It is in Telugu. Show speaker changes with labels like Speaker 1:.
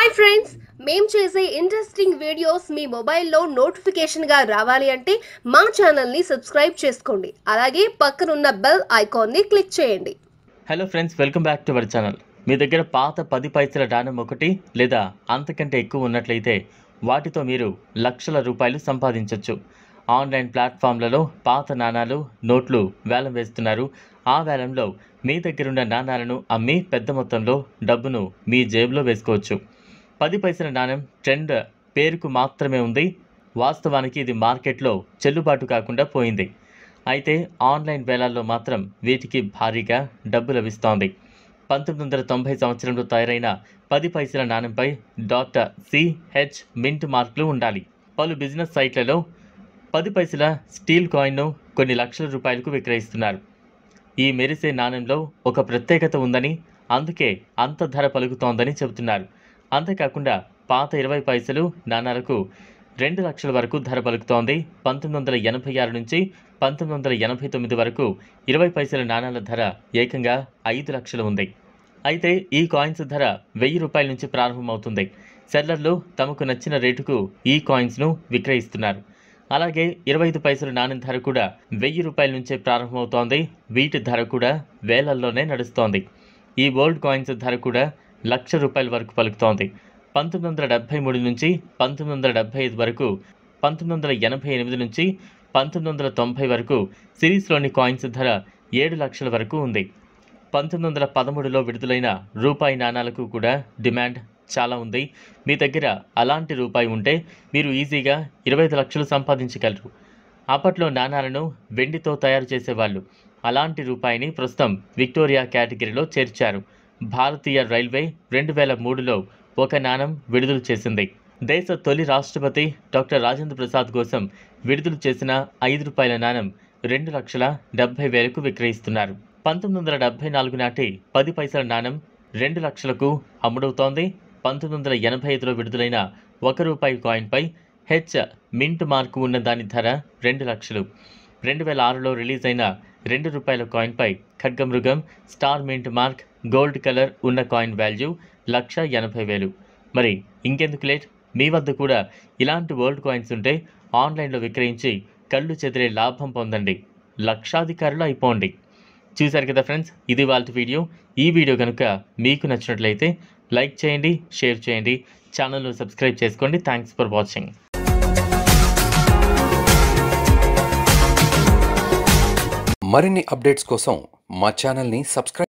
Speaker 1: హాయ్ ఫ్రెండ్స్, మేము చేసే ఇంట్రెస్టింగ్ వీడియోస్ మీ మొబైల్లో నోటిఫికేషన్గా రావాలి అంటే మా ఛానల్ని సబ్స్క్రైబ్ చేసుకోండి. అలాగే పక్కనున్న బెల్ ఐకాన్ని క్లిక్ చేయండి.
Speaker 2: Hello friends, welcome back to our channel. మీ దగ్గర పాత 10 పైసల నాణెం ఒకటి లేదా అంతకంటే ఎక్కువ ఉన్నట్లయితే వాటితో మీరు లక్షల రూపాయలు సంపాదించవచ్చు. ఆన్లైన్ ప్లాట్ఫామ్లలో పాత నాణాలు, నోట్లు వేలం వేస్తున్నారు. ఆ వేలంలో మీ దగ్గరున్న నాణాలను అమ్మి పెద్ద మొత్తంలో డబ్బును మీ జేబులో వేసుకోవచ్చు. 10 పైసల నాణెం ట్రెండ్ పేరుకు మాత్రమే ఉంది. వాస్తవానికి ఇది మార్కెట్లో చెల్లుబాటు కాకుండా పోయింది. అయితే ఆన్లైన్ వేలాల్లో మాత్రం వీటికి భారీగా డబ్బు లభిస్తోంది. 1990 సంవత్సరంలో తయారైన 10 పైసల నాణెంపై .ch మింట్ మార్కులు ఉండాలి. పలు బిజినెస్ సైట్లలో 10 పైసల స్టీల్ కాయిన్ను కొన్ని లక్షల రూపాయలకు విక్రయిస్తున్నారు. ఈ మెరిసే నాణెంలో ఒక ప్రత్యేకత ఉందని, అందుకే అంత ధర పలుకుతోందని చెబుతున్నారు. అంతేకాకుండా పాత 20 పైసలు నాణాలకు 2 లక్షల వరకు ధర పలుకుతోంది. 1986 నుంచి 1989 వరకు 20 పైసల నాణాల ధర ఏకంగా 5 లక్షలు ఉంది. అయితే ఈ కాయిన్స్ ధర 1000 రూపాయల నుంచి ప్రారంభమవుతుంది. సెల్లర్లు తమకు నచ్చిన రేటుకు ఈ కాయిన్స్ను విక్రయిస్తున్నారు. అలాగే 25 పైసల నాణెం ధర కూడా 1000 రూపాయల నుంచే ప్రారంభమవుతోంది. వీటి ధర కూడా వేలల్లోనే నడుస్తోంది. ఈ ఓల్డ్ కాయిన్స్ ధర కూడా 1,00,000 రూపాయల వరకు పలుకుతోంది. 1973 నుంచి 1975 వరకు, 1988 నుంచి 1990 వరకు సిరీస్లోని కాయిన్స్ ధర 7 లక్షల వరకు ఉంది. 1913లో విడుదలైన రూపాయి నాణాలకు కూడా డిమాండ్ చాలా ఉంది. మీ దగ్గర అలాంటి రూపాయి ఉంటే మీరు ఈజీగా 25 లక్షలు సంపాదించగలరు. అప్పట్లో నాణాలను వెండితో తయారు చేసేవాళ్ళు. అలాంటి రూపాయిని ప్రస్తుతం విక్టోరియా కేటగిరీలో చేర్చారు. భారతీయ రైల్వే 2003లో ఒక నాణెం విడుదల చేసింది. దేశ తొలి రాష్ట్రపతి డాక్టర్ రాజేంద్ర ప్రసాద్ కోసం విడుదల చేసిన 5 రూపాయల నాణెం 2,70,000కు విక్రయిస్తున్నారు. 1974 నాటి 10 పైసల నాణెం 2 లక్షలకు అమ్ముడవుతోంది. 1985లో విడుదలైన 1 రూపాయి కాయిన్పై హెచ్ మింట్ మార్కు ఉన్న దాని ధర 2 లక్షలు. 2006లో రిలీజ్ అయిన 2 రూపాయల కాయిన్పై ఖడ్గమృగం, star mint mark, gold colour ఉన్న కాయిన్ వాల్యూ 1,80,000. మరి ఇంకెందుకు లేట్, మీ వద్ద కూడా ఇలాంటి ఓల్డ్ కాయిన్స్ ఉంటే ఆన్లైన్లో విక్రయించి కళ్ళు చెదిరే లాభం పొందండి. లక్షాధికారులు అయిపోండి. చూశారు కదా ఫ్రెండ్స్, ఇది వాళ్ళ వీడియో. ఈ వీడియో కనుక మీకు నచ్చినట్లయితే లైక్ చేయండి, షేర్ చేయండి, ఛానల్ను సబ్స్క్రైబ్ చేసుకోండి. Thanks for watching.
Speaker 3: మరిన్ని అప్డేట్స్ కోసం మా ఛానల్ని సబ్స్క్రైబ్